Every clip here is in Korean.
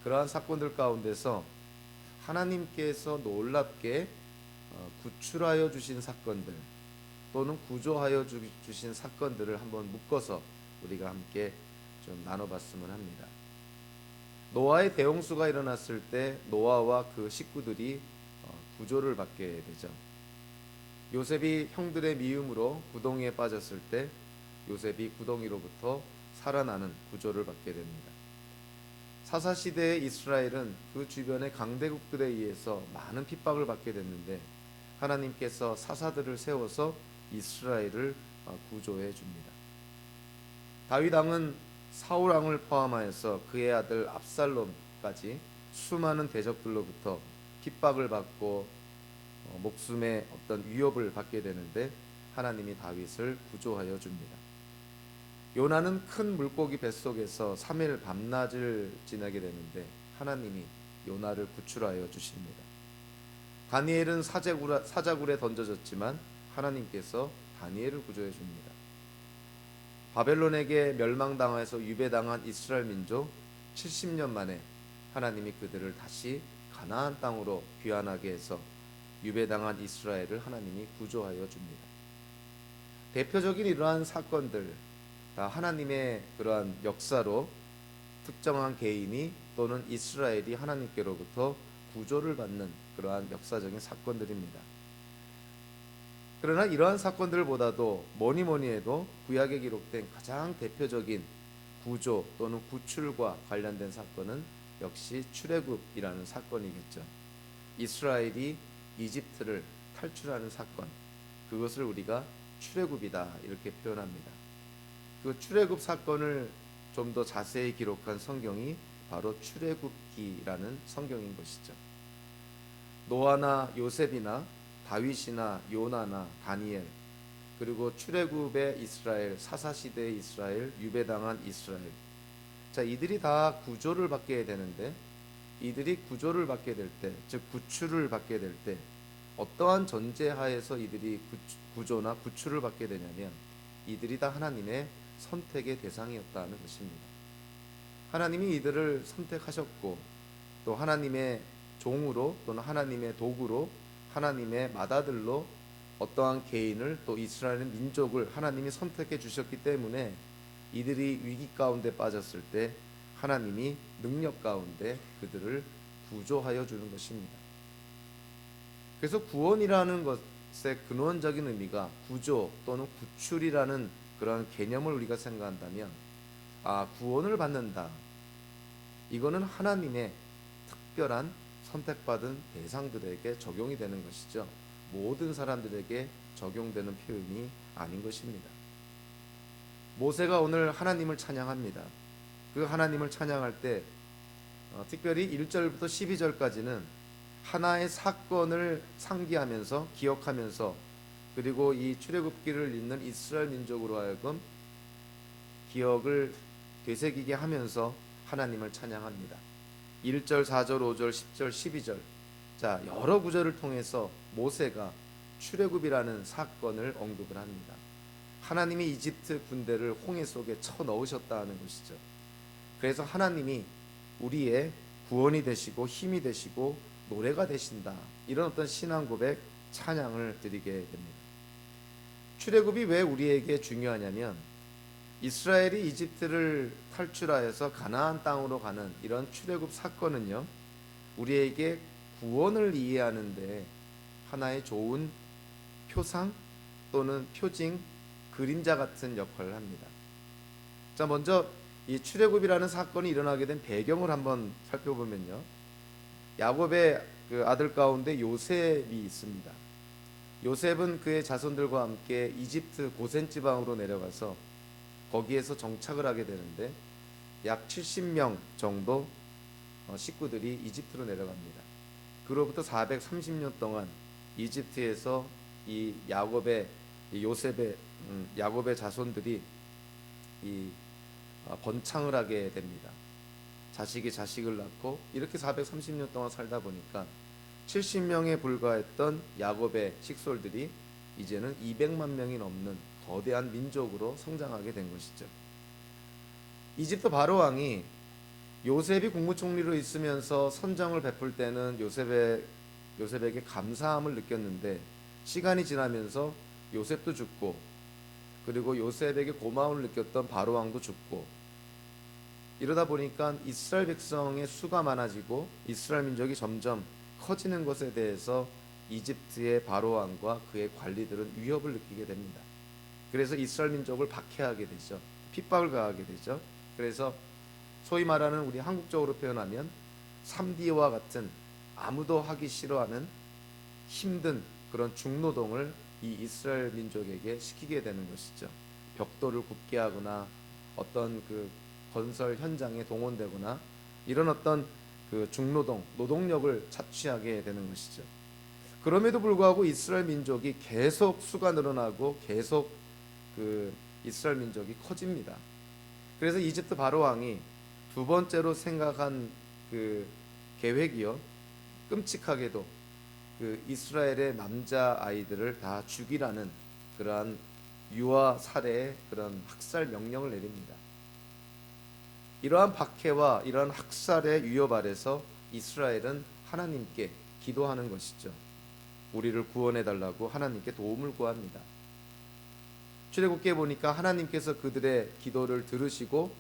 그러한 사건들 가운데서 하나님께서 놀랍게 구출하여 주신 사건들 또는 구조하여 주신 사건들을 한번 묶어서 우리가 함께 좀 나눠봤으면 합니다. 노아의 대홍수가 일어났을 때 노아와 그 식구들이 구조를 받게 되죠. 요셉이 형들의 미움으로 구덩이에 빠졌을 때 요셉이 구덩이로부터 살아나는 구조를 받게 됩니다. 사사시대의 이스라엘은 그 주변의 강대국들에 의해서 많은 핍박을 받게 됐는데 하나님께서 사사들을 세워서 이스라엘을 구조해 줍니다. 다윗 왕은 사울 왕을 포함하여서 그의 아들 압살롬까지 수많은 대적들로부터 핍박을 받고 목숨의 어떤 위협을 받게 되는데 하나님이 다윗을 구조하여 줍니다. 요나는 큰 물고기 뱃속에서 3일 밤낮을 지내게 되는데 하나님이 요나를 구출하여 주십니다. 다니엘은 사자굴에 던져졌지만 하나님께서 다니엘을 구조해 줍니다. 바벨론에게 멸망당해서 유배당한 이스라엘 민족 70년 만에 하나님이 그들을 다시 가나안 땅으로 귀환하게 해서 유배당한 이스라엘을 하나님이 구조하여 줍니다. 대표적인 이러한 사건들 다 하나님의 그러한 역사로 특정한 개인이 또는 이스라엘이 하나님께로부터 구조를 받는 그러한 역사적인 사건들입니다. 그러나 이러한 사건들보다도 뭐니 해도 구약에 기록된 가장 대표적인 구조 또는 구출과 관련된 사건은 역시 출애굽이라는 사건이겠죠. 이스라엘이 이집트를 탈출하는 사건, 그것을 우리가 출애굽이다 이렇게 표현합니다. 그 출애굽 사건을 좀 더 자세히 기록한 성경이 바로 출애굽기라는 성경인 것이죠. 노아나 요셉이나 다윗이나 요나나 다니엘, 그리고 출애굽의 이스라엘, 사사시대의 이스라엘, 유배당한 이스라엘, 자, 이들이 다 구조를 받게 되는데 이들이 구조를 받게 될 때, 즉 구출을 받게 될 때 어떠한 전제하에서 이들이 구조나 구출을 받게 되냐면 이들이 다 하나님의 선택의 대상이었다는 것입니다. 하나님이 이들을 선택하셨고 또 하나님의 종으로 또는 하나님의 도구로 하나님의 맏아들로 어떠한 개인을 또 이스라엘 민족을 하나님이 선택해 주셨기 때문에 이들이 위기 가운데 빠졌을 때 하나님이 능력 가운데 그들을 구조하여 주는 것입니다. 그래서 구원이라는 것의 근원적인 의미가 구조 또는 구출이라는 그런 개념을 우리가 생각한다면 구원을 받는다, 이거는 하나님의 특별한 선택받은 대상들에게 적용이 되는 것이죠. 모든 사람들에게 적용되는 표현이 아닌 것입니다. 모세가 오늘 하나님을 찬양합니다. 그 하나님을 찬양할 때 특별히 1절부터 12절까지는 하나의 사건을 상기하면서 기억하면서 그리고 이 출애굽기를 읽는 이스라엘 민족으로 하여금 기억을 되새기게 하면서 하나님을 찬양합니다. 1절, 4절, 5절, 10절, 12절, 자, 여러 구절을 통해서 모세가 출애굽이라는 사건을 언급을 합니다. 하나님이 이집트 군대를 홍해 속에 쳐 넣으셨다는 것이죠. 그래서 하나님이 우리의 구원이 되시고 힘이 되시고 노래가 되신다, 이런 어떤 신앙 고백, 찬양을 드리게 됩니다. 출애굽이 왜 우리에게 중요하냐면 이스라엘이 이집트를 탈출하여서 가나안 땅으로 가는 이런 출애굽 사건은요, 우리에게 구원을 이해하는데 하나의 좋은 표상 또는 표징, 그림자 같은 역할을 합니다. 자, 먼저 이 출애굽이라는 사건이 일어나게 된 배경을 한번 살펴보면요, 야곱의 그 아들 가운데 요셉이 있습니다. 요셉은 그의 자손들과 함께 이집트 고센 지방으로 내려가서 거기에서 정착을 하게 되는데 약 70명 정도 식구들이 이집트로 내려갑니다. 그로부터 430년 동안 이집트에서 이 야곱의 자손들이 번창을 하게 됩니다. 자식이 자식을 낳고 이렇게 430년 동안 살다 보니까 70명에 불과했던 야곱의 식솔들이 이제는 200만 명이 넘는 거대한 민족으로 성장하게 된 것이죠. 이집트 바로 왕이 요셉이 국무총리로 있으면서 선정을 베풀 때는 요셉에게 감사함을 느꼈는데, 시간이 지나면서 요셉도 죽고, 그리고 요셉에게 고마움을 느꼈던 바로 왕도 죽고, 이러다 보니까 이스라엘 백성의 수가 많아지고 이스라엘 민족이 점점 커지는 것에 대해서 이집트의 바로 왕과 그의 관리들은 위협을 느끼게 됩니다. 그래서 이스라엘 민족을 박해하게 되죠. 핍박을 가하게 되죠. 그래서 소위 말하는, 우리 한국적으로 표현하면 3D와 같은 아무도 하기 싫어하는 힘든 그런 중노동을 이 이스라엘 민족에게 시키게 되는 것이죠. 벽돌을 굽게 하거나 어떤 그 건설 현장에 동원되거나 이런 어떤 그 중노동, 노동력을 착취하게 되는 것이죠. 그럼에도 불구하고 이스라엘 민족이 계속 수가 늘어나고 계속 그 이스라엘 민족이 커집니다. 그래서 이집트 바로 왕이 두 번째로 생각한 그 계획이요, 끔찍하게도 그 이스라엘의 남자 아이들을 다 죽이라는 그러한 유아 살해의 그런 학살 명령을 내립니다. 이러한 박해와 이러한 학살의 위협 아래서 이스라엘은 하나님께 기도하는 것이죠. 우리를 구원해 달라고 하나님께 도움을 구합니다. 출애굽기에 보니까 하나님께서 그들의 기도를 들으시고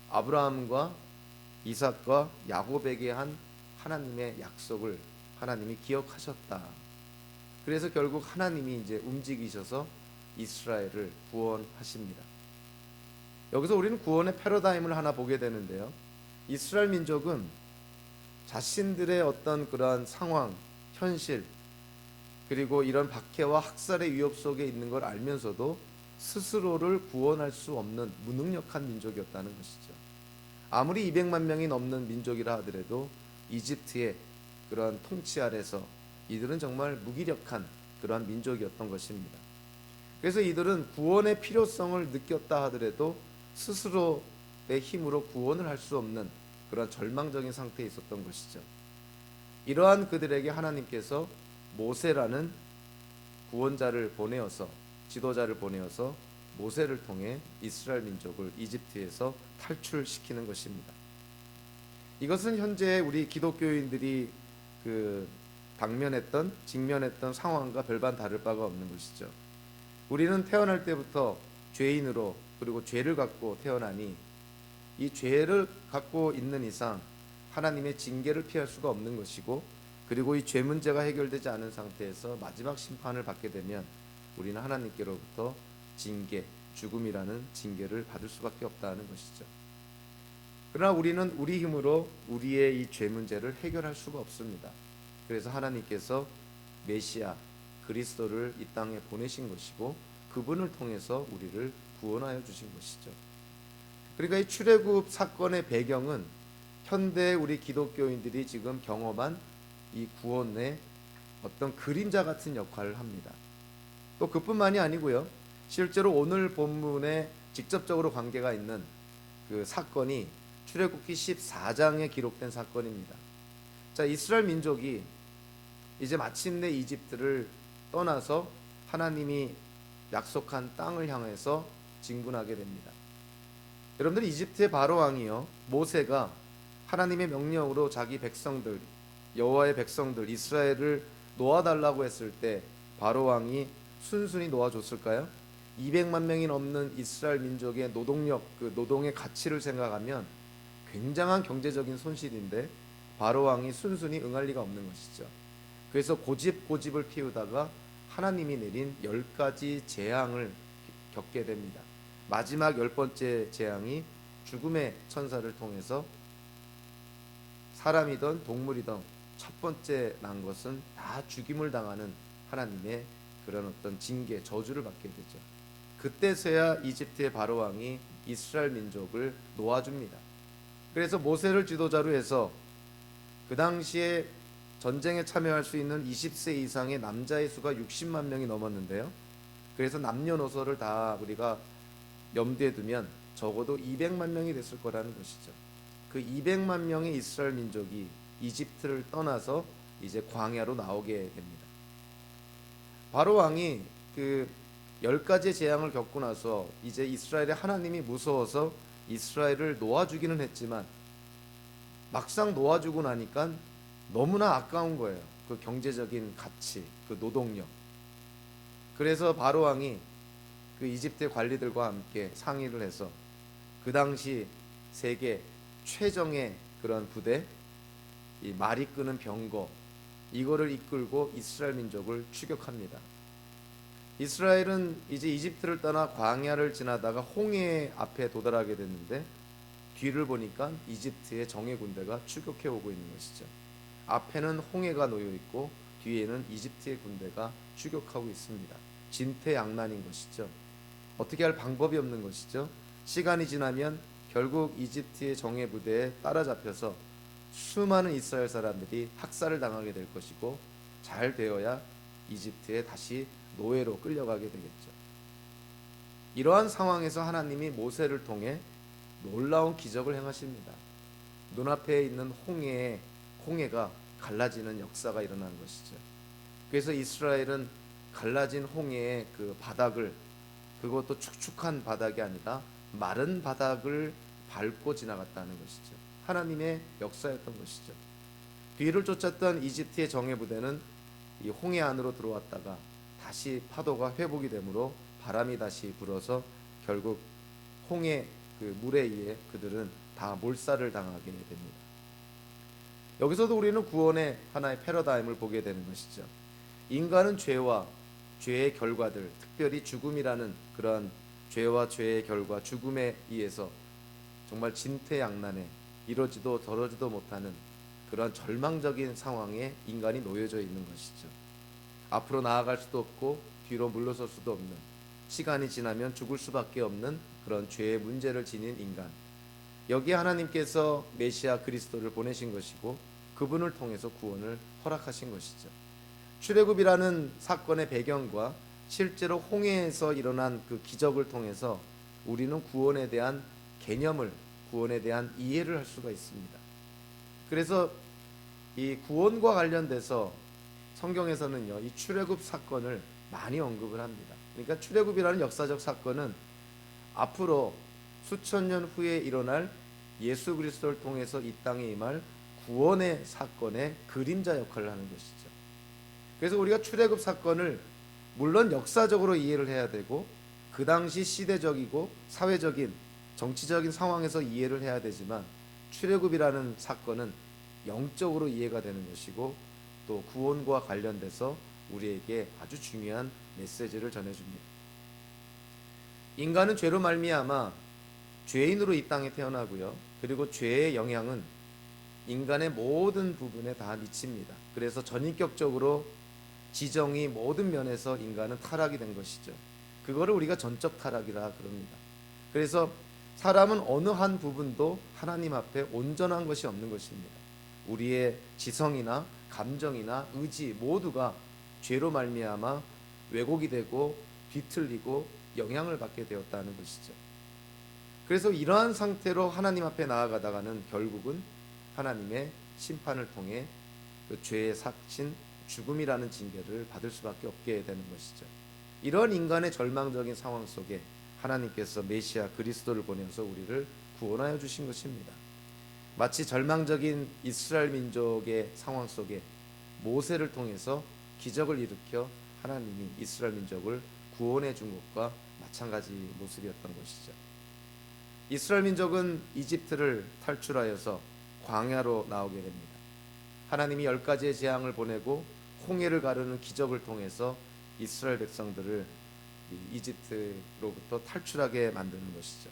아브라함과 이삭과 야곱에게 한 하나님의 약속을 하나님이 기억하셨다. 그래서 결국 하나님이 이제 움직이셔서 이스라엘을 구원하십니다. 여기서 우리는 구원의 패러다임을 하나 보게 되는데요. 이스라엘 민족은 자신들의 어떤 그러한 상황, 현실, 그리고 이런 박해와 학살의 위협 속에 있는 걸 알면서도 스스로를 구원할 수 없는 무능력한 민족이었다는 것이죠. 아무리 200만 명이 넘는 민족이라 하더라도 이집트의 그러한 통치 아래서 이들은 정말 무기력한 그러한 민족이었던 것입니다. 그래서 이들은 구원의 필요성을 느꼈다 하더라도 스스로의 힘으로 구원을 할 수 없는 그런 절망적인 상태에 있었던 것이죠. 이러한 그들에게 하나님께서 모세라는 구원자를 보내어서, 지도자를 보내어서 모세를 통해 이스라엘 민족을 이집트에서 탈출시키는 것입니다. 이것은 현재 우리 기독교인들이 직면했던 상황과 별반 다를 바가 없는 것이죠. 우리는 태어날 때부터 죄인으로, 그리고 죄를 갖고 태어나니 이 죄를 갖고 있는 이상 하나님의 징계를 피할 수가 없는 것이고, 그리고 이 죄 문제가 해결되지 않은 상태에서 마지막 심판을 받게 되면 우리는 하나님께로부터 징계, 죽음이라는 징계를 받을 수밖에 없다는 것이죠. 그러나 우리는 우리 힘으로 우리의 이 죄 문제를 해결할 수가 없습니다. 그래서 하나님께서 메시아 그리스도를 이 땅에 보내신 것이고, 그분을 통해서 우리를 구원하여 주신 것이죠. 그러니까 이 출애굽 사건의 배경은 현대 우리 기독교인들이 지금 경험한 이 구원의 어떤 그림자 같은 역할을 합니다. 또 그뿐만이 아니고요, 실제로 오늘 본문에 직접적으로 관계가 있는 그 사건이 출애굽기 14장에 기록된 사건입니다. 자, 이스라엘 민족이 이제 마침내 이집트를 떠나서 하나님이 약속한 땅을 향해서 진군하게 됩니다. 여러분들, 이집트의 바로 왕이요, 모세가 하나님의 명령으로 자기 백성들, 여호와의 백성들 이스라엘을 놓아달라고 했을 때 바로 왕이 순순히 놓아줬을까요? 200만 명이 넘는 이스라엘 민족의 노동력, 그 노동의 가치를 생각하면 굉장한 경제적인 손실인데 바로 왕이 순순히 응할 리가 없는 것이죠. 그래서 고집을 피우다가 하나님이 내린 10가지 재앙을 겪게 됩니다. 마지막 10번째 재앙이 죽음의 천사를 통해서 사람이든 동물이든 첫 번째 난 것은 다 죽임을 당하는 하나님의 그런 어떤 징계, 저주를 받게 되죠. 그때서야 이집트의 바로 왕이 이스라엘 민족을 놓아줍니다. 그래서 모세를 지도자로 해서 그 당시에 전쟁에 참여할 수 있는 20세 이상의 남자의 수가 60만 명이 넘었는데요. 그래서 남녀노소를 다 우리가 염두에 두면 적어도 200만 명이 됐을 거라는 것이죠. 그 200만 명의 이스라엘 민족이 이집트를 떠나서 이제 광야로 나오게 됩니다. 바로 왕이 그 10가지의 재앙을 겪고 나서 이제 이스라엘의 하나님이 무서워서 이스라엘을 놓아 주기는 했지만 막상 놓아주고 나니까 너무나 아까운 거예요. 그 경제적인 가치, 그 노동력. 그래서 바로 왕이 그 이집트의 관리들과 함께 상의를 해서 그 당시 세계 최정의 그런 부대, 이 말이 끄는 병거, 이거를 이끌고 이스라엘 민족을 추격합니다. 이스라엘은 이제 이집트를 떠나 광야를 지나다가 홍해 앞에 도달하게 됐는데 뒤를 보니까 이집트의 정예 군대가 추격해 오고 있는 것이죠. 앞에는 홍해가 놓여 있고 뒤에는 이집트의 군대가 추격하고 있습니다. 진퇴양난인 것이죠. 어떻게 할 방법이 없는 것이죠. 시간이 지나면 결국 이집트의 정예 부대에 따라잡혀서 수많은 이스라엘 사람들이 학살을 당하게 될 것이고 잘 되어야 이집트에 다시 노예로 끌려가게 되겠죠. 이러한 상황에서 하나님이 모세를 통해 놀라운 기적을 행하십니다. 눈앞에 있는 홍해가 갈라지는 역사가 일어난 것이죠. 그래서 이스라엘은 갈라진 홍해의 그 바닥을, 그것도 축축한 바닥이 아니라 마른 바닥을 밟고 지나갔다는 것이죠. 하나님의 역사였던 것이죠. 뒤를 쫓았던 이집트의 정예 부대는 이 홍해 안으로 들어왔다가 다시 파도가 회복이 되므로 바람이 다시 불어서 결국 홍해 그 물에 의해 그들은 다 몰살을 당하게 됩니다. 여기서도 우리는 구원의 하나의 패러다임을 보게 되는 것이죠. 인간은 죄와 죄의 결과들, 특별히 죽음이라는 그런 죄와 죄의 결과, 죽음에 의해서 정말 진퇴양난에 이러지도 저러지도 못하는 그런 절망적인 상황에 인간이 놓여져 있는 것이죠. 앞으로 나아갈 수도 없고 뒤로 물러설 수도 없는, 시간이 지나면 죽을 수밖에 없는 그런 죄의 문제를 지닌 인간. 여기에 하나님께서 메시아 그리스도를 보내신 것이고 그분을 통해서 구원을 허락하신 것이죠. 출애굽이라는 사건의 배경과 실제로 홍해에서 일어난 그 기적을 통해서 우리는 구원에 대한 개념을, 구원에 대한 이해를 할 수가 있습니다. 그래서 이 구원과 관련돼서 성경에서는요, 이 출애굽 사건을 많이 언급을 합니다. 그러니까 출애굽이라는 역사적 사건은 앞으로 수천 년 후에 일어날 예수 그리스도를 통해서 이 땅에 임할 구원의 사건의 그림자 역할을 하는 것이죠. 그래서 우리가 출애굽 사건을 물론 역사적으로 이해를 해야 되고 그 당시 시대적이고 사회적인 정치적인 상황에서 이해를 해야 되지만 출애굽이라는 사건은 영적으로 이해가 되는 것이고 또 구원과 관련돼서 우리에게 아주 중요한 메시지를 전해줍니다. 인간은 죄로 말미암아 죄인으로 이 땅에 태어나고요. 그리고 죄의 영향은 인간의 모든 부분에 다 미칩니다. 그래서 전인격적으로 지정이 모든 면에서 인간은 타락이 된 것이죠. 그거를 우리가 전적 타락이라 그럽니다. 그래서 사람은 어느 한 부분도 하나님 앞에 온전한 것이 없는 것입니다. 우리의 지성이나 감정이나 의지 모두가 죄로 말미암아 왜곡이 되고 뒤틀리고 영향을 받게 되었다는 것이죠. 그래서 이러한 상태로 하나님 앞에 나아가다가는 결국은 하나님의 심판을 통해 그 죄의 삭신 죽음이라는 징계를 받을 수밖에 없게 되는 것이죠. 이런 인간의 절망적인 상황 속에 하나님께서 메시아 그리스도를 보내서 우리를 구원하여 주신 것입니다. 마치 절망적인 이스라엘 민족의 상황 속에 모세를 통해서 기적을 일으켜 하나님이 이스라엘 민족을 구원해 준 것과 마찬가지 모습이었던 것이죠. 이스라엘 민족은 이집트를 탈출하여서 광야로 나오게 됩니다. 하나님이 10가지의 재앙을 보내고 홍해를 가르는 기적을 통해서 이스라엘 백성들을 이집트로부터 탈출하게 만드는 것이죠.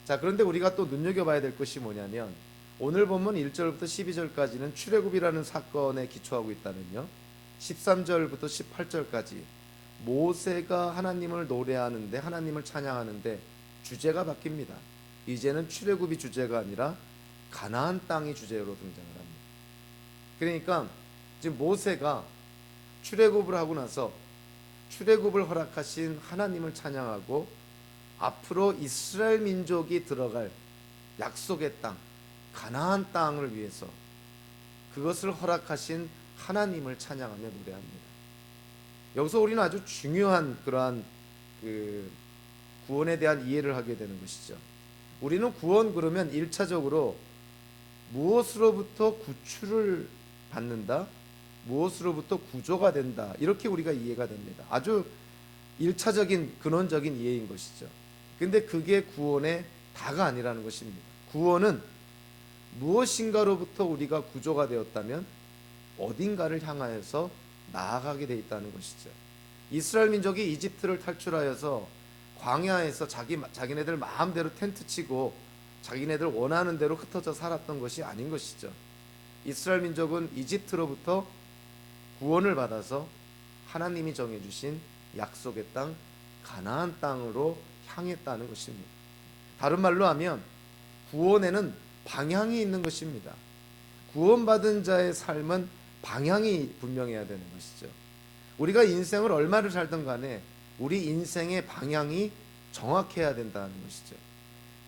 자, 그런데 우리가 또 눈여겨봐야 될 것이 뭐냐면 오늘 본문 1절부터 12절까지는 출애굽이라는 사건에 기초하고 있다면요, 13절부터 18절까지 모세가 하나님을 노래하는데, 하나님을 찬양하는데 주제가 바뀝니다. 이제는 출애굽이 주제가 아니라 가나안 땅이 주제로 등장을 합니다. 그러니까 지금 모세가 출애굽을 하고 나서 출애굽을 허락하신 하나님을 찬양하고 앞으로 이스라엘 민족이 들어갈 약속의 땅, 가나안 땅을 위해서 그것을 허락하신 하나님을 찬양하며 노래합니다. 여기서 우리는 아주 중요한 그러한 그 구원에 대한 이해를 하게 되는 것이죠. 우리는 구원 그러면 1차적으로 무엇으로부터 구출을 받는다, 무엇으로부터 구조가 된다, 이렇게 우리가 이해가 됩니다. 아주 1차적인 근원적인 이해인 것이죠. 근데 그게 구원의 다가 아니라는 것입니다. 구원은 무엇인가로부터 우리가 구조가 되었다면 어딘가를 향하여서 나아가게 돼 있다는 것이죠. 이스라엘 민족이 이집트를 탈출하여서 광야에서 자기네들 마음대로 텐트 치고 자기네들 원하는 대로 흩어져 살았던 것이 아닌 것이죠. 이스라엘 민족은 이집트로부터 구원을 받아서 하나님이 정해주신 약속의 땅 가나안 땅으로 향했다는 것입니다. 다른 말로 하면 구원에는 방향이 있는 것입니다. 구원받은 자의 삶은 방향이 분명해야 되는 것이죠. 우리가 인생을 얼마를 살든 간에 우리 인생의 방향이 정확해야 된다는 것이죠.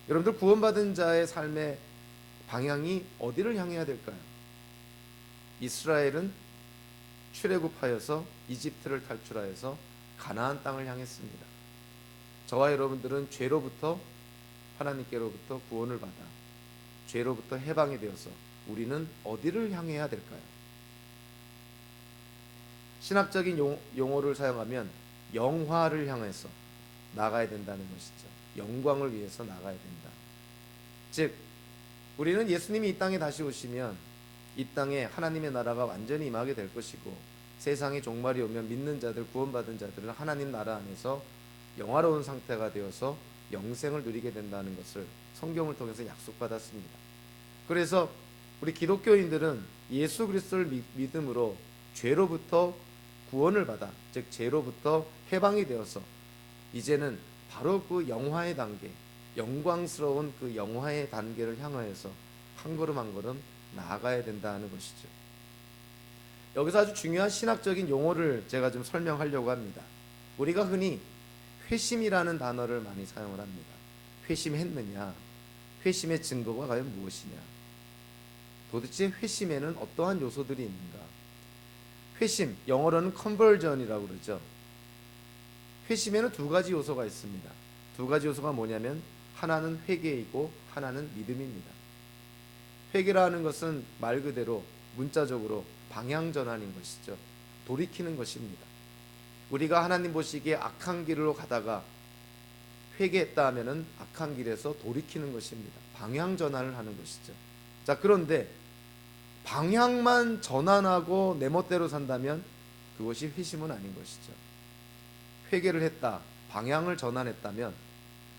여러분들 구원받은 자의 삶의 방향이 어디를 향해야 될까요? 이스라엘은 출애굽하여서 이집트를 탈출하여서 가나안 땅을 향했습니다. 저와 여러분들은 죄로부터 하나님께로부터 구원을 받아 죄로부터 해방이 되어서 우리는 어디를 향해야 될까요? 신학적인 용어를 사용하면 영화를 향해서 나가야 된다는 것이죠. 영광을 위해서 나가야 된다. 즉 우리는 예수님이 이 땅에 다시 오시면 이 땅에 하나님의 나라가 완전히 임하게 될 것이고 세상의 종말이 오면 믿는 자들, 구원받은 자들은 하나님 나라 안에서 영화로운 상태가 되어서 영생을 누리게 된다는 것을 성경을 통해서 약속받았습니다. 그래서 우리 기독교인들은 예수 그리스도를 믿음으로 죄로부터 구원을 받아, 즉 죄로부터 해방이 되어서 이제는 바로 그 영화의 단계, 영광스러운 그 영화의 단계를 향하여서 한 걸음 한 걸음 나아가야 된다는 것이죠. 여기서 아주 중요한 신학적인 용어를 제가 좀 설명하려고 합니다. 우리가 흔히 회심이라는 단어를 많이 사용을 합니다. 회심했느냐? 회심의 증거가 과연 무엇이냐? 도대체 회심에는 어떠한 요소들이 있는가? 회심, 영어로는 conversion이라고 그러죠. 회심에는 두 가지 요소가 있습니다. 두 가지 요소가 뭐냐면 하나는 회개이고 하나는 믿음입니다. 회개라는 것은 말 그대로 문자적으로 방향 전환인 것이죠. 돌이키는 것입니다. 우리가 하나님 보시기에 악한 길로 가다가 회개했다 하면은 악한 길에서 돌이키는 것입니다. 방향 전환을 하는 것이죠. 자, 그런데 방향만 전환하고 내 멋대로 산다면 그것이 회심은 아닌 것이죠. 회개를 했다, 방향을 전환했다면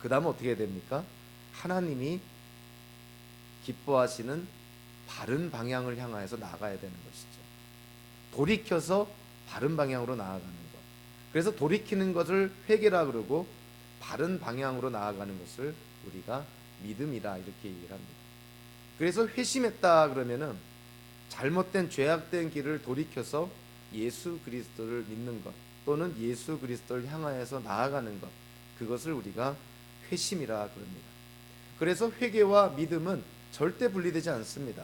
그 다음 어떻게 됩니까? 하나님이 기뻐하시는 바른 방향을 향하여서 나아가야 되는 것이죠. 돌이켜서 바른 방향으로 나아가는 것. 그래서 돌이키는 것을 회개라 그러고 바른 방향으로 나아가는 것을 우리가 믿음이라 이렇게 얘기를 합니다. 그래서 회심했다 그러면은 잘못된 죄악된 길을 돌이켜서 예수 그리스도를 믿는 것 또는 예수 그리스도를 향하여서 나아가는 것, 그것을 우리가 회심이라 그럽니다. 그래서 회개와 믿음은 절대 분리되지 않습니다.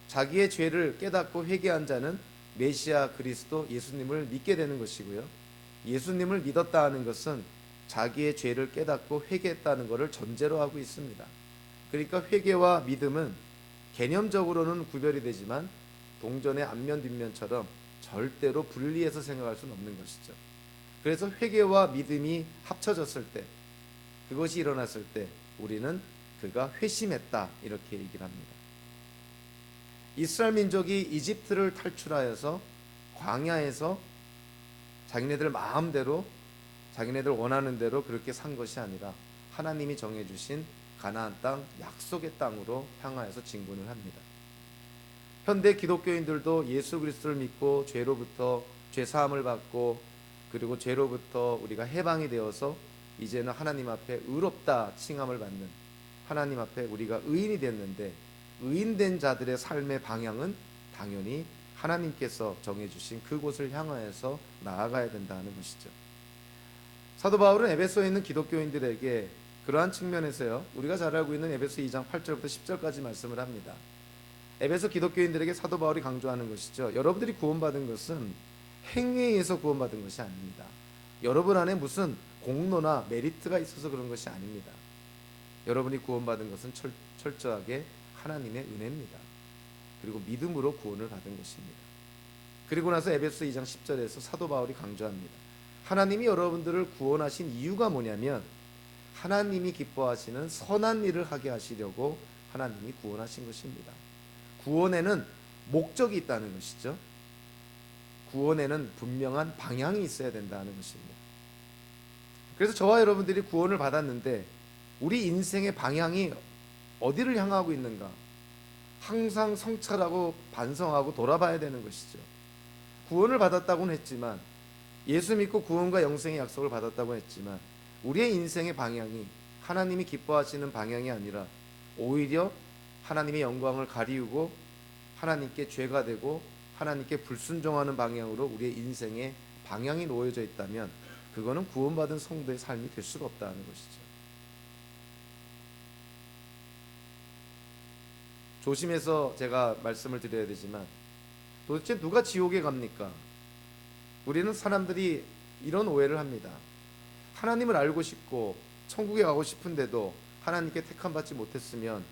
자기의 죄를 깨닫고 회개한 자는 메시아 그리스도 예수님을 믿게 되는 것이고요. 예수님을 믿었다 하는 것은 자기의 죄를 깨닫고 회개했다는 것을 전제로 하고 있습니다. 그러니까 회개와 믿음은 개념적으로는 구별이 되지만 동전의 앞면 뒷면처럼 절대로 분리해서 생각할 수는 없는 것이죠. 그래서 회개와 믿음이 합쳐졌을 때, 그것이 일어났을 때 우리는 그가 회심했다 이렇게 얘기를 합니다. 이스라엘 민족이 이집트를 탈출하여서 광야에서 자기네들 마음대로 자기네들 원하는 대로 그렇게 산 것이 아니라 하나님이 정해주신 가나안 땅, 약속의 땅으로 향하여서 진군을 합니다. 현대 기독교인들도 예수 그리스도를 믿고 죄로부터 죄 사함을 받고 그리고 죄로부터 우리가 해방이 되어서 이제는 하나님 앞에 의롭다 칭함을 받는, 하나님 앞에 우리가 의인이 됐는데 의인된 자들의 삶의 방향은 당연히 하나님께서 정해주신 그곳을 향하여서 나아가야 된다는 것이죠. 사도 바울은 에베소에 있는 기독교인들에게 그러한 측면에서요, 우리가 잘 알고 있는 에베소 2장 8절부터 10절까지 말씀을 합니다. 에베소 기독교인들에게 사도 바울이 강조하는 것이죠. 여러분들이 구원받은 것은 행위에 의해서 구원받은 것이 아닙니다. 여러분 안에 무슨 공로나 메리트가 있어서 그런 것이 아닙니다. 여러분이 구원받은 것은 철저하게 하나님의 은혜입니다. 그리고 믿음으로 구원을 받은 것입니다. 그리고 나서 에베소 2장 10절에서 사도 바울이 강조합니다. 하나님이 여러분들을 구원하신 이유가 뭐냐면 하나님이 기뻐하시는 선한 일을 하게 하시려고 하나님이 구원하신 것입니다. 구원에는 목적이 있다는 것이죠. 구원에는 분명한 방향이 있어야 된다는 것입니다. 그래서 저와 여러분들이 구원을 받았는데 우리 인생의 방향이 어디를 향하고 있는가? 항상 성찰하고 반성하고 돌아봐야 되는 것이죠. 구원을 받았다고는 했지만, 예수 믿고 구원과 영생의 약속을 받았다고 했지만, 우리의 인생의 방향이 하나님이 기뻐하시는 방향이 아니라 오히려 하나님의 영광을 가리우고 하나님께 죄가 되고 하나님께 불순종하는 방향으로 우리의 인생의 방향이 놓여져 있다면 그거는 구원받은 성도의 삶이 될 수가 없다는 것이죠. 조심해서 제가 말씀을 드려야 되지만, 도대체 누가 지옥에 갑니까? 우리는 사람들이 이런 오해를 합니다. 하나님을 알고 싶고 천국에 가고 싶은데도 하나님께 택함받지 못했으면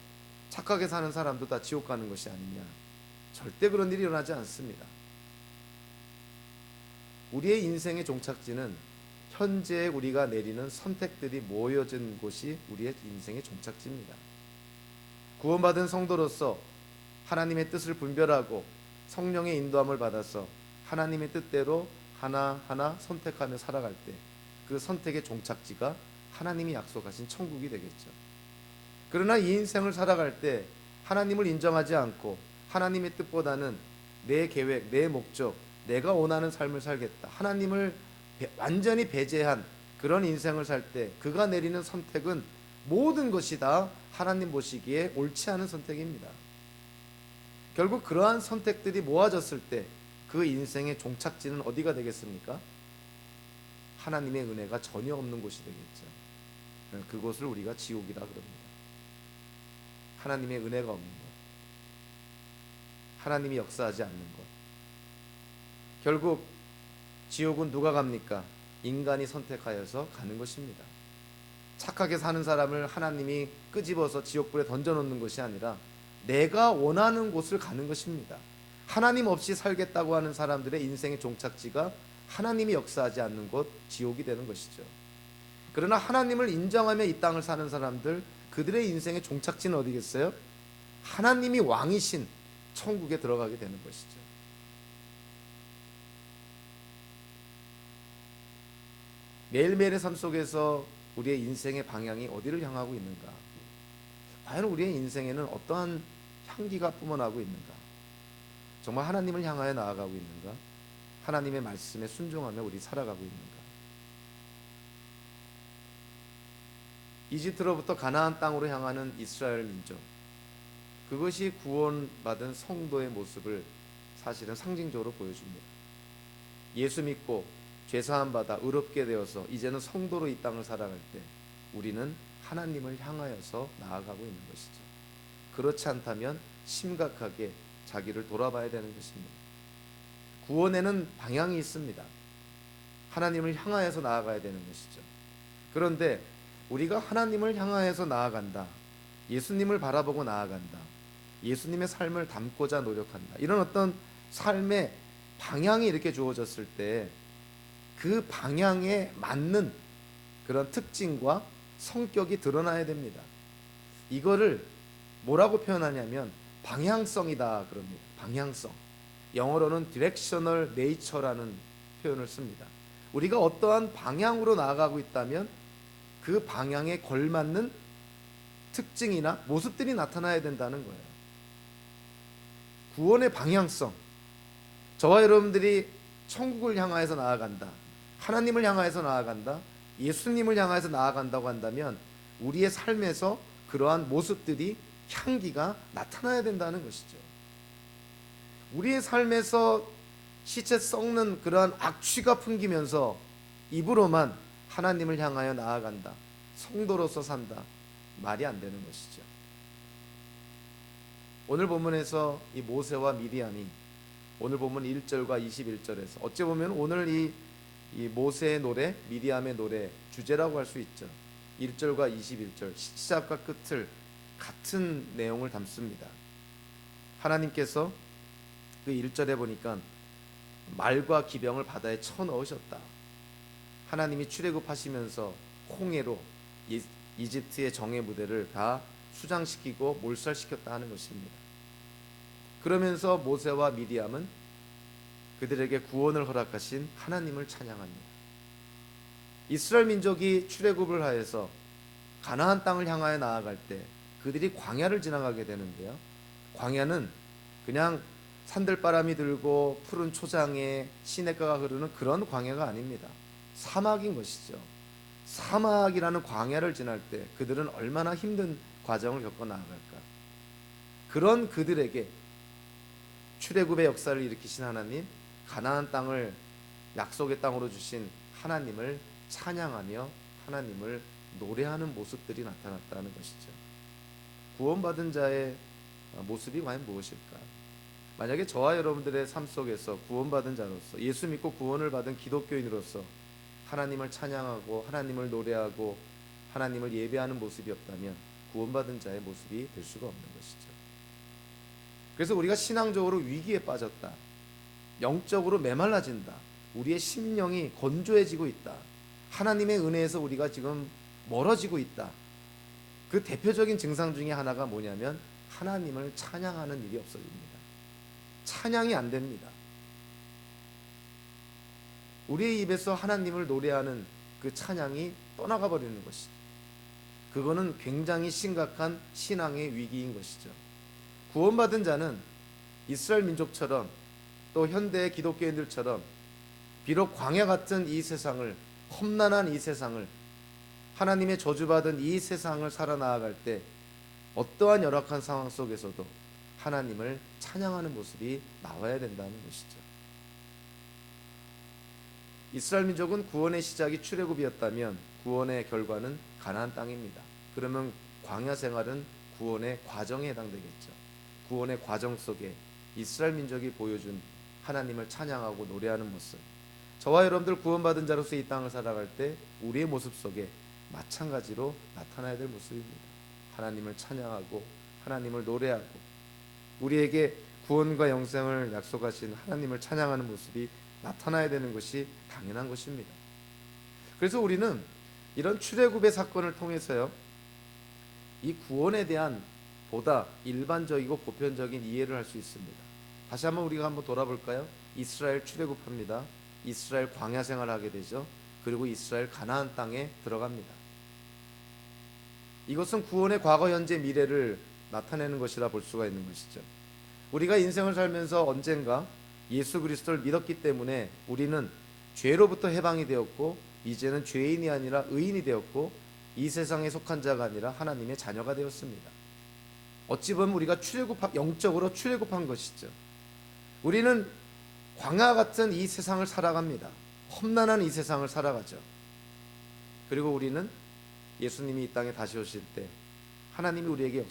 착하게 사는 사람도 다 지옥 가는 것이 아니냐. 절대 그런 일이 일어나지 않습니다. 우리의 인생의 종착지는 현재 우리가 내리는 선택들이 모여진 곳이 우리의 인생의 종착지입니다. 구원받은 성도로서 하나님의 뜻을 분별하고 성령의 인도함을 받아서 하나님의 뜻대로 하나하나 선택하며 살아갈 때 그 선택의 종착지가 하나님이 약속하신 천국이 되겠죠. 그러나 이 인생을 살아갈 때 하나님을 인정하지 않고 하나님의 뜻보다는 내 계획, 내 목적, 내가 원하는 삶을 살겠다, 하나님을 완전히 배제한 그런 인생을 살 때 그가 내리는 선택은 모든 것이 다 하나님 보시기에 옳지 않은 선택입니다. 결국 그러한 선택들이 모아졌을 때 그 인생의 종착지는 어디가 되겠습니까? 하나님의 은혜가 전혀 없는 곳이 되겠죠. 그곳을 우리가 지옥이라 그럽니다. 하나님의 은혜가 없는 것, 하나님이 역사하지 않는 것. 결국 지옥은 누가 갑니까? 인간이 선택하여서 가는 것입니다. 착하게 사는 사람을 하나님이 끄집어서 지옥불에 던져놓는 것이 아니라 내가 원하는 곳을 가는 것입니다. 하나님 없이 살겠다고 하는 사람들의 인생의 종착지가 하나님이 역사하지 않는 곳, 지옥이 되는 것이죠. 그러나 하나님을 인정하며 이 땅을 사는 사람들, 그들의 인생의 종착지는 어디겠어요? 하나님이 왕이신 천국에 들어가게 되는 것이죠. 매일매일의 삶 속에서 우리의 인생의 방향이 어디를 향하고 있는가? 과연 우리의 인생에는 어떠한 향기가 뿜어나고 있는가? 정말 하나님을 향하여 나아가고 있는가? 하나님의 말씀에 순종하며 우리 살아가고 있는가? 이집트로부터 가나안 땅으로 향하는 이스라엘 민족, 그것이 구원받은 성도의 모습을 사실은 상징적으로 보여줍니다. 예수 믿고 죄사함 받아 의롭게 되어서 이제는 성도로 이 땅을 살아갈 때 우리는 하나님을 향하여서 나아가고 있는 것이죠. 그렇지 않다면 심각하게 자기를 돌아봐야 되는 것입니다. 구원에는 방향이 있습니다. 하나님을 향하여서 나아가야 되는 것이죠. 그런데 우리가 하나님을 향하여서 나아간다, 예수님을 바라보고 나아간다, 예수님의 삶을 담고자 노력한다, 이런 어떤 삶의 방향이 이렇게 주어졌을 때 그 방향에 맞는 그런 특징과 성격이 드러나야 됩니다. 이거를 뭐라고 표현하냐면 방향성이다 그럽니다. 방향성. 영어로는 directional nature라는 표현을 씁니다. 우리가 어떠한 방향으로 나아가고 있다면 그 방향에 걸맞는 특징이나 모습들이 나타나야 된다는 거예요. 구원의 방향성. 저와 여러분들이 천국을 향하여서 나아간다, 하나님을 향하여서 나아간다, 예수님을 향하여서 나아간다고 한다면 우리의 삶에서 그러한 모습들이, 향기가 나타나야 된다는 것이죠. 우리의 삶에서 시체 썩는 그러한 악취가 풍기면서 입으로만 하나님을 향하여 나아간다, 성도로서 산다, 말이 안 되는 것이죠. 오늘 본문에서 이 모세와 미디안이 오늘 본문 1절과 21절에서 어찌 보면 오늘 이 모세의 노래, 미디안의 노래 주제라고 할 수 있죠. 1절과 21절 시작과 끝을 같은 내용을 담습니다. 하나님께서 그 1절에 보니까 말과 기병을 바다에 쳐넣으셨다. 하나님이 출애굽하시면서 홍해로 이집트의 정예 무대를 다 수장시키고 몰살시켰다 하는 것입니다. 그러면서 모세와 미디암은 그들에게 구원을 허락하신 하나님을 찬양합니다. 이스라엘 민족이 출애굽을 하여서 가나안 땅을 향하여 나아갈 때 그들이 광야를 지나가게 되는데요, 광야는 그냥 산들바람이 들고 푸른 초장에 시냇가가 흐르는 그런 광야가 아닙니다. 사막인 것이죠. 사막이라는 광야를 지날 때 그들은 얼마나 힘든 과정을 겪어 나아갈까. 그런 그들에게 출애굽의 역사를 일으키신 하나님, 가나안 땅을 약속의 땅으로 주신 하나님을 찬양하며 하나님을 노래하는 모습들이 나타났다는 것이죠. 구원받은 자의 모습이 과연 무엇일까? 만약에 저와 여러분들의 삶 속에서 구원받은 자로서, 예수 믿고 구원을 받은 기독교인으로서 하나님을 찬양하고 하나님을 노래하고 하나님을 예배하는 모습이 없다면 구원받은 자의 모습이 될 수가 없는 것이죠. 그래서 우리가 신앙적으로 위기에 빠졌다, 영적으로 메말라진다, 우리의 심령이 건조해지고 있다, 하나님의 은혜에서 우리가 지금 멀어지고 있다. 그 대표적인 증상 중에 하나가 뭐냐면 하나님을 찬양하는 일이 없어집니다. 찬양이 안 됩니다. 우리의 입에서 하나님을 노래하는 그 찬양이 떠나가 버리는 것이죠. 그거는 굉장히 심각한 신앙의 위기인 것이죠. 구원받은 자는 이스라엘 민족처럼 또 현대의 기독교인들처럼 비록 광야 같은 이 세상을, 험난한 이 세상을, 하나님의 저주받은 이 세상을 살아나아갈 때 어떠한 열악한 상황 속에서도 하나님을 찬양하는 모습이 나와야 된다는 것이죠. 이스라엘 민족은 구원의 시작이 출애굽이었다면 구원의 결과는 가나안 땅입니다. 그러면 광야 생활은 구원의 과정에 해당되겠죠. 구원의 과정 속에 이스라엘 민족이 보여준 하나님을 찬양하고 노래하는 모습, 저와 여러분들 구원받은 자로서 이 땅을 살아갈 때 우리의 모습 속에 마찬가지로 나타나야 될 모습입니다. 하나님을 찬양하고 하나님을 노래하고 우리에게 구원과 영생을 약속하신 하나님을 찬양하는 모습이 나타나야 되는 것이 당연한 것입니다. 그래서 우리는 이런 출애굽의 사건을 통해서요, 이 구원에 대한 보다 일반적이고 보편적인 이해를 할 수 있습니다. 다시 한번 우리가 한번 돌아볼까요? 이스라엘 출애굽합니다. 이스라엘 광야 생활하게 되죠. 그리고 이스라엘 가나안 땅에 들어갑니다. 이것은 구원의 과거, 현재, 미래를 나타내는 것이라 볼 수가 있는 것이죠. 우리가 인생을 살면서 언젠가 예수 그리스도를 믿었기 때문에 우리는 죄로부터 해방이 되었고 이제는 죄인이 아니라 의인이 되었고 이 세상에 속한 자가 아니라 하나님의 자녀가 되었습니다. 어찌 보면 우리가 영적으로 출애굽한 것이죠. 우리는 광야 같은 이 세상을 살아갑니다. 험난한 이 세상을 살아가죠. 그리고 우리는 예수님이 이 땅에 다시 오실 때 하나님이 우리에게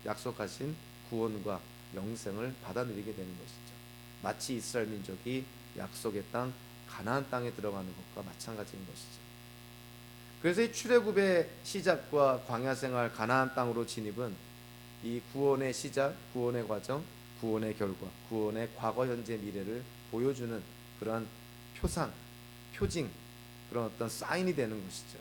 약속하신 구원과 영생을 받아 누리게 되는 것이죠. 마치 이스라엘 민족이 약속의 땅 가나안 땅에 들어가는 것과 마찬가지인 것이죠. 그래서 이 출애굽의 시작과 광야 생활 가나안 땅으로 진입은 이 구원의 시작, 구원의 과정, 구원의 결과, 구원의 과거, 현재, 미래를 보여주는 그러한 표상, 표징, 그런 어떤 사인이 되는 것이죠.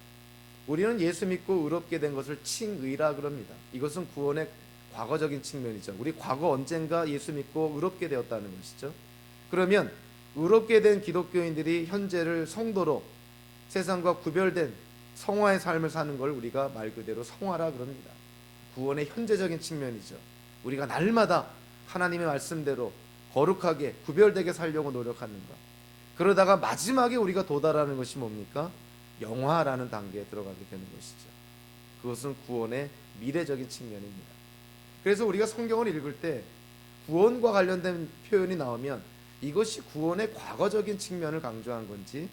우리는 예수 믿고 의롭게 된 것을 칭의라 그럽니다. 이것은 구원의 과거적인 측면이죠. 우리 과거 언젠가 예수 믿고 의롭게 되었다는 것이죠. 그러면 의롭게 된 기독교인들이 현재를 성도로 세상과 구별된 성화의 삶을 사는 걸 우리가 말 그대로 성화라 그럽니다. 구원의 현재적인 측면이죠. 우리가 날마다 하나님의 말씀대로 거룩하게 구별되게 살려고 노력하는 것. 그러다가 마지막에 우리가 도달하는 것이 뭡니까? 영화라는 단계에 들어가게 되는 것이죠. 그것은 구원의 미래적인 측면입니다. 그래서 우리가 성경을 읽을 때 구원과 관련된 표현이 나오면 이것이 구원의 과거적인 측면을 강조한 건지,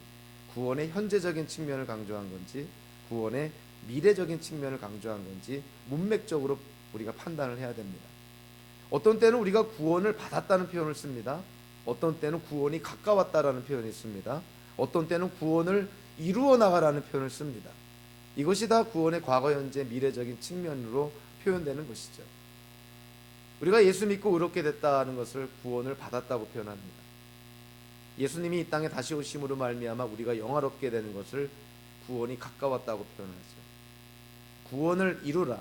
구원의 현재적인 측면을 강조한 건지, 구원의 미래적인 측면을 강조한 건지 문맥적으로 우리가 판단을 해야 됩니다. 어떤 때는 우리가 구원을 받았다는 표현을 씁니다. 어떤 때는 구원이 가까웠다라는 표현이 있습니다. 어떤 때는 구원을 이루어 나가라는 표현을 씁니다. 이것이 다 구원의 과거, 현재, 미래적인 측면으로 표현되는 것이죠. 우리가 예수 믿고 의롭게 됐다는 것을 구원을 받았다고 표현합니다. 예수님이 이 땅에 다시 오심으로 말미암아 우리가 영화롭게 되는 것을 구원이 가까웠다고 표현하죠. 구원을 이루라.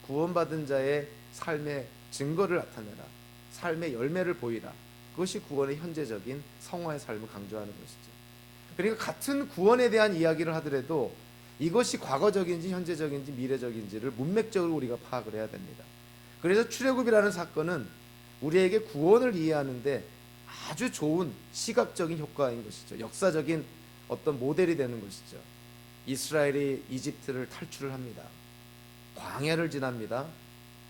구원받은 자의 삶의 증거를 나타내라. 삶의 열매를 보이라. 그것이 구원의 현재적인 성화의 삶을 강조하는 것이죠. 그러니까 같은 구원에 대한 이야기를 하더라도 이것이 과거적인지 현재적인지 미래적인지를 문맥적으로 우리가 파악을 해야 됩니다. 그래서 출애굽이라는 사건은 우리에게 구원을 이해하는데 아주 좋은 시각적인 효과인 것이죠. 역사적인 어떤 모델이 되는 것이죠. 이스라엘이 이집트를 탈출을 합니다. 광야를 지납니다.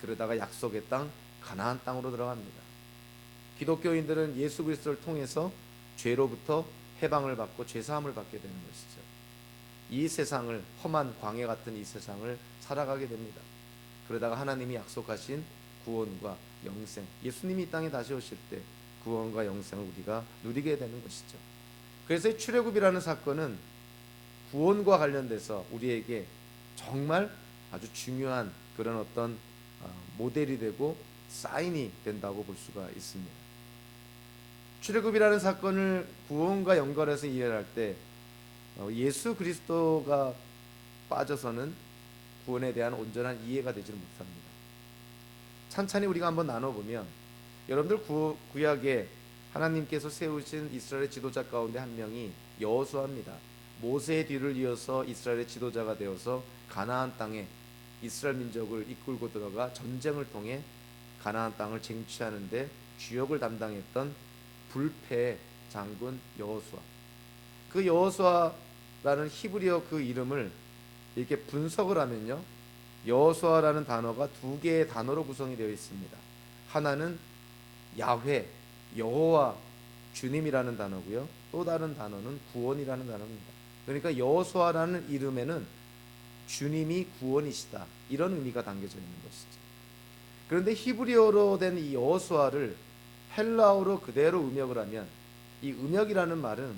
그러다가 약속의 땅 가나안 땅으로 들어갑니다. 기독교인들은 예수 그리스도를 통해서 죄로부터 해방을 받고 죄사함을 받게 되는 것이죠. 이 세상을, 험한 광야 같은 이 세상을 살아가게 됩니다. 그러다가 하나님이 약속하신 구원과 영생, 예수님이 이 땅에 다시 오실 때 구원과 영생을 우리가 누리게 되는 것이죠. 그래서 출애굽이라는 사건은 구원과 관련돼서 우리에게 정말 아주 중요한 그런 어떤 모델이 되고 사인이 된다고 볼 수가 있습니다. 출애굽이라는 사건을 구원과 연결해서 이해할 때 예수 그리스도가 빠져서는 구원에 대한 온전한 이해가 되지는 못합니다. 찬찬히 우리가 한번 나눠보면 여러분들 구약에 하나님께서 세우신 이스라엘의 지도자 가운데 한 명이 여호수아입니다. 모세의 뒤를 이어서 이스라엘의 지도자가 되어서 가나안 땅에 이스라엘 민족을 이끌고 들어가 전쟁을 통해 가나안 땅을 쟁취하는데 주역을 담당했던 불패 장군 여호수아. 그 여호수아라는 히브리어 그 이름을 이렇게 분석을 하면요, 여호수아라는 단어가 두 개의 단어로 구성이 되어 있습니다. 하나는 야훼, 여호와, 주님이라는 단어고요. 또 다른 단어는 구원이라는 단어입니다. 그러니까 여호수아라는 이름에는 주님이 구원이시다, 이런 의미가 담겨져 있는 것이죠. 그런데 히브리어로 된 이 여호수아를 헬라어로 그대로 음역을 하면, 이 음역이라는 말은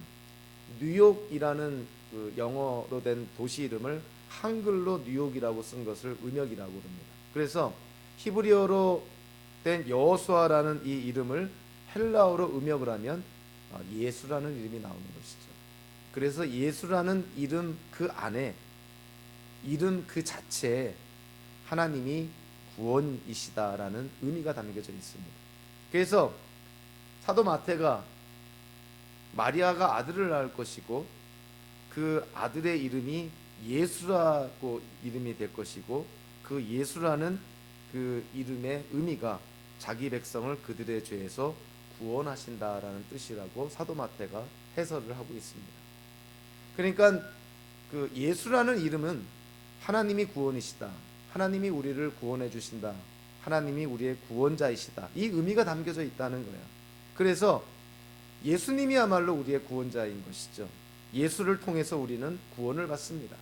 뉴욕이라는 그 영어로 된 도시 이름을 한글로 뉴욕이라고 쓴 것을 음역이라고 합니다. 그래서 히브리어로 된 여호수아라는 이 이름을 헬라어로 음역을 하면 예수라는 이름이 나오는 것이죠. 그래서 예수라는 이름 그 안에, 이름 그 자체에 하나님이 구원이시다라는 의미가 담겨져 있습니다. 그래서 사도 마태가 마리아가 아들을 낳을 것이고 그 아들의 이름이 예수라고 이름이 될 것이고, 그 예수라는 그 이름의 의미가 자기 백성을 그들의 죄에서 구원하신다라는 뜻이라고 사도 마태가 해설을 하고 있습니다. 그러니까 그 예수라는 이름은 하나님이 구원이시다, 하나님이 우리를 구원해 주신다, 하나님이 우리의 구원자이시다, 이 의미가 담겨져 있다는 거예요. 그래서 예수님이야말로 우리의 구원자인 것이죠. 예수를 통해서 우리는 구원을 받습니다.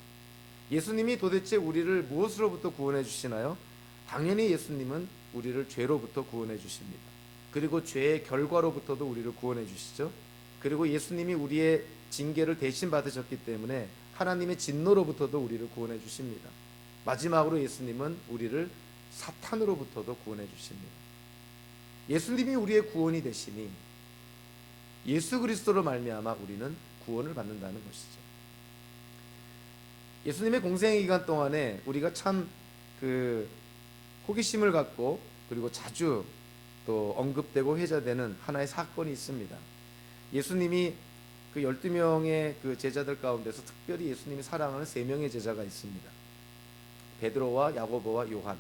예수님이 도대체 우리를 무엇으로부터 구원해 주시나요? 당연히 예수님은 우리를 죄로부터 구원해 주십니다. 그리고 죄의 결과로부터도 우리를 구원해 주시죠. 그리고 예수님이 우리의 징계를 대신 받으셨기 때문에 하나님의 진노로부터도 우리를 구원해 주십니다. 마지막으로 예수님은 우리를 사탄으로부터도 구원해 주십니다. 예수님이 우리의 구원이 되시니 예수 그리스도로 말미암아 우리는 구원을 받는다는 것이죠. 예수님의 공생의 기간 동안에 우리가 참 그 호기심을 갖고 그리고 자주 또 언급되고 회자되는 하나의 사건이 있습니다. 예수님이 그 12명의 그 제자들 가운데서 특별히 예수님이 사랑하는 3명의 제자가 있습니다. 베드로와 야고보와 요한,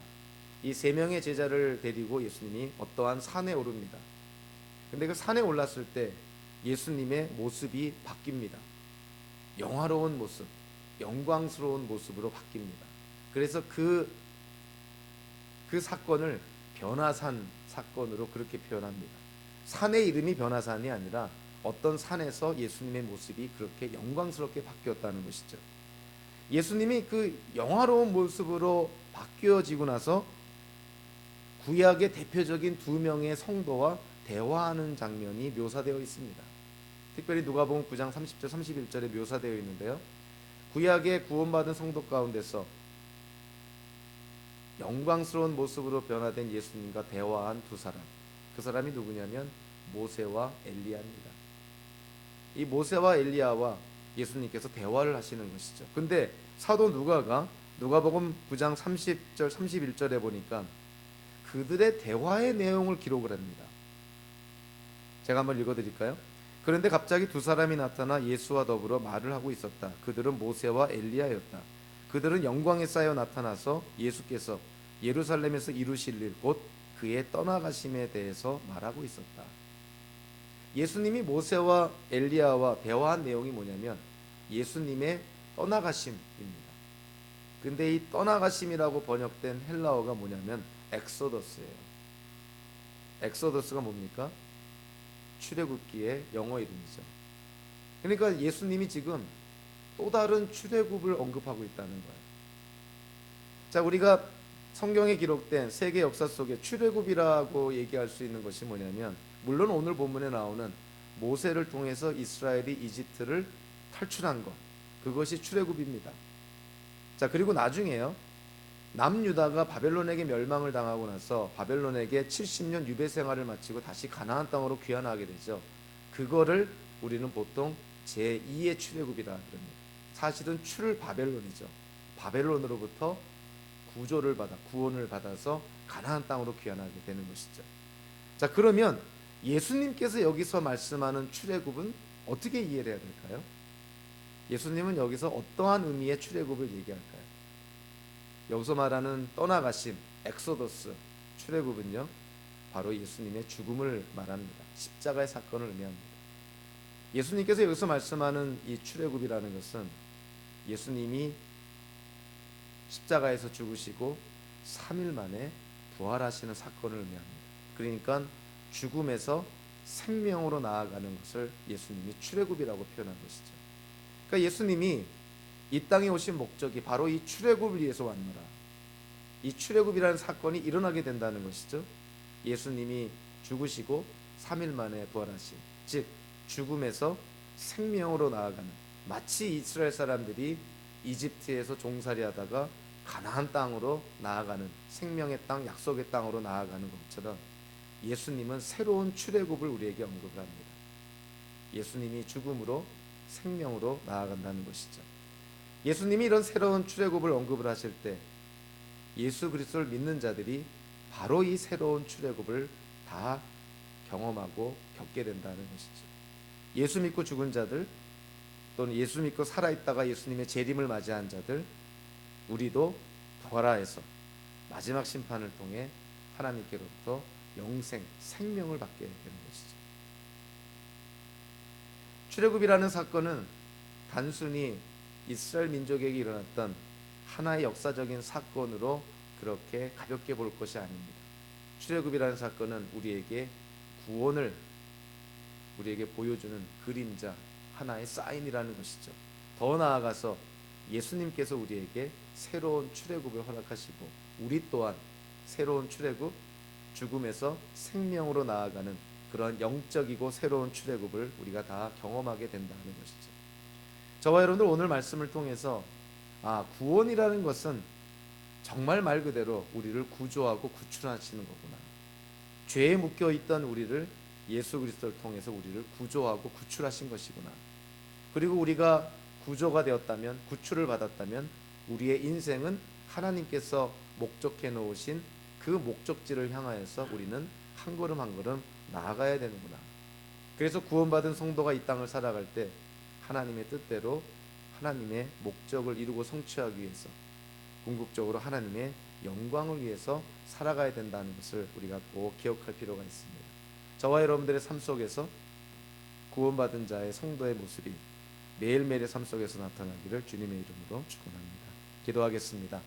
이 3명의 제자를 데리고 예수님이 어떠한 산에 오릅니다. 근데 그 산에 올랐을 때 예수님의 모습이 바뀝니다. 영화로운 모습, 영광스러운 모습으로 바뀝니다. 그래서 그 사건을 변화산 사건으로 그렇게 표현합니다. 산의 이름이 변화산이 아니라 어떤 산에서 예수님의 모습이 그렇게 영광스럽게 바뀌었다는 것이죠. 예수님이 그 영화로운 모습으로 바뀌어지고 나서 구약의 대표적인 2명의 성도와 대화하는 장면이 묘사되어 있습니다. 특별히 누가복음 9장 30절 31절에 묘사되어 있는데요, 구약의 구원받은 성도 가운데서 영광스러운 모습으로 변화된 예수님과 대화한 두 사람. 그 사람이 누구냐면 모세와 엘리야입니다. 이 모세와 엘리야와 예수님께서 대화를 하시는 것이죠. 근데 사도 누가가 누가복음 9장 30절 31절에 보니까 그들의 대화의 내용을 기록을 합니다. 제가 한번 읽어드릴까요? 그런데 갑자기 두 사람이 나타나 예수와 더불어 말을 하고 있었다. 그들은 모세와 엘리야였다. 그들은 영광에 쌓여 나타나서 예수께서 예루살렘에서 이루실 일 곧 그의 떠나가심에 대해서 말하고 있었다. 예수님이 모세와 엘리야와 대화한 내용이 뭐냐면 예수님의 떠나가심입니다. 근데 이 떠나가심이라고 번역된 헬라어가 뭐냐면 엑소더스예요. 엑소더스가 뭡니까? 출애굽기의 영어 이름이죠. 그러니까 예수님이 지금 또 다른 출애굽을 언급하고 있다는 거예요. 자, 우리가 성경에 기록된 세계 역사 속에 출애굽이라고 얘기할 수 있는 것이 뭐냐면 물론 오늘 본문에 나오는 모세를 통해서 이스라엘이 이집트를 탈출한 것, 그것이 출애굽입니다. 자, 그리고 나중에요, 남유다가 바벨론에게 멸망을 당하고 나서 바벨론에게 70년 유배 생활을 마치고 다시 가나안 땅으로 귀환하게 되죠. 그거를 우리는 보통 제2의 출애굽이라 그럽니다. 사실은 출바벨론이죠. 바벨론으로부터 구원을 받아서 가나안 땅으로 귀환하게 되는 것이죠. 자, 그러면 예수님께서 여기서 말씀하는 출애굽은 어떻게 이해를 해야 될까요? 예수님은 여기서 어떠한 의미의 출애굽을 얘기할까요? 여기서 말하는 떠나가심, 엑소더스, 출애굽은요, 바로 예수님의 죽음을 말합니다. 십자가의 사건을 의미합니다. 예수님께서 여기서 말씀하는 이 출애굽이라는 것은 예수님이 십자가에서 죽으시고 3일 만에 부활하시는 사건을 의미합니다. 그러니까 죽음에서 생명으로 나아가는 것을 예수님이 출애굽이라고 표현한 것이죠. 그러니까 예수님이 이 땅에 오신 목적이 바로 이 출애굽을 위해서 왔노라. 이 출애굽이라는 사건이 일어나게 된다는 것이죠. 예수님이 죽으시고 3일 만에 부활하신, 즉 죽음에서 생명으로 나아가는, 마치 이스라엘 사람들이 이집트에서 종살이하다가 가나안 땅으로 나아가는, 생명의 땅, 약속의 땅으로 나아가는 것처럼 예수님은 새로운 출애굽을 우리에게 언급을 합니다. 예수님이 죽음으로 생명으로 나아간다는 것이죠. 예수님이 이런 새로운 출애굽을 언급을 하실 때 예수 그리스도를 믿는 자들이 바로 이 새로운 출애굽을 다 경험하고 겪게 된다는 것이죠. 예수 믿고 죽은 자들, 또는 예수 믿고 살아있다가 예수님의 재림을 맞이한 자들, 우리도 부활하여서 마지막 심판을 통해 하나님께로부터 영생, 생명을 받게 되는 것이죠. 출애굽이라는 사건은 단순히 이스라엘 민족에게 일어났던 하나의 역사적인 사건으로 그렇게 가볍게 볼 것이 아닙니다. 출애굽이라는 사건은 우리에게 구원을 우리에게 보여주는 그림자, 하나의 사인이라는 것이죠. 더 나아가서 예수님께서 우리에게 새로운 출애굽을 허락하시고 우리 또한 새로운 출애굽, 죽음에서 생명으로 나아가는 그런 영적이고 새로운 출애굽을 우리가 다 경험하게 된다는 것이죠. 저와 여러분들 오늘 말씀을 통해서 구원이라는 것은 정말 말 그대로 우리를 구조하고 구출하시는 거구나. 죄에 묶여있던 우리를 예수 그리스도를 통해서 우리를 구조하고 구출하신 것이구나. 그리고 우리가 구조가 되었다면, 구출을 받았다면 우리의 인생은 하나님께서 목적해 놓으신 그 목적지를 향하여서 우리는 한 걸음 한 걸음 나아가야 되는구나. 그래서 구원받은 성도가 이 땅을 살아갈 때 하나님의 뜻대로 하나님의 목적을 이루고 성취하기 위해서 궁극적으로 하나님의 영광을 위해서 살아가야 된다는 것을 우리가 꼭 기억할 필요가 있습니다. 저와 여러분들의 삶 속에서 구원받은 자의 성도의 모습이 매일매일의 삶 속에서 나타나기를 주님의 이름으로 축원합니다. 기도하겠습니다.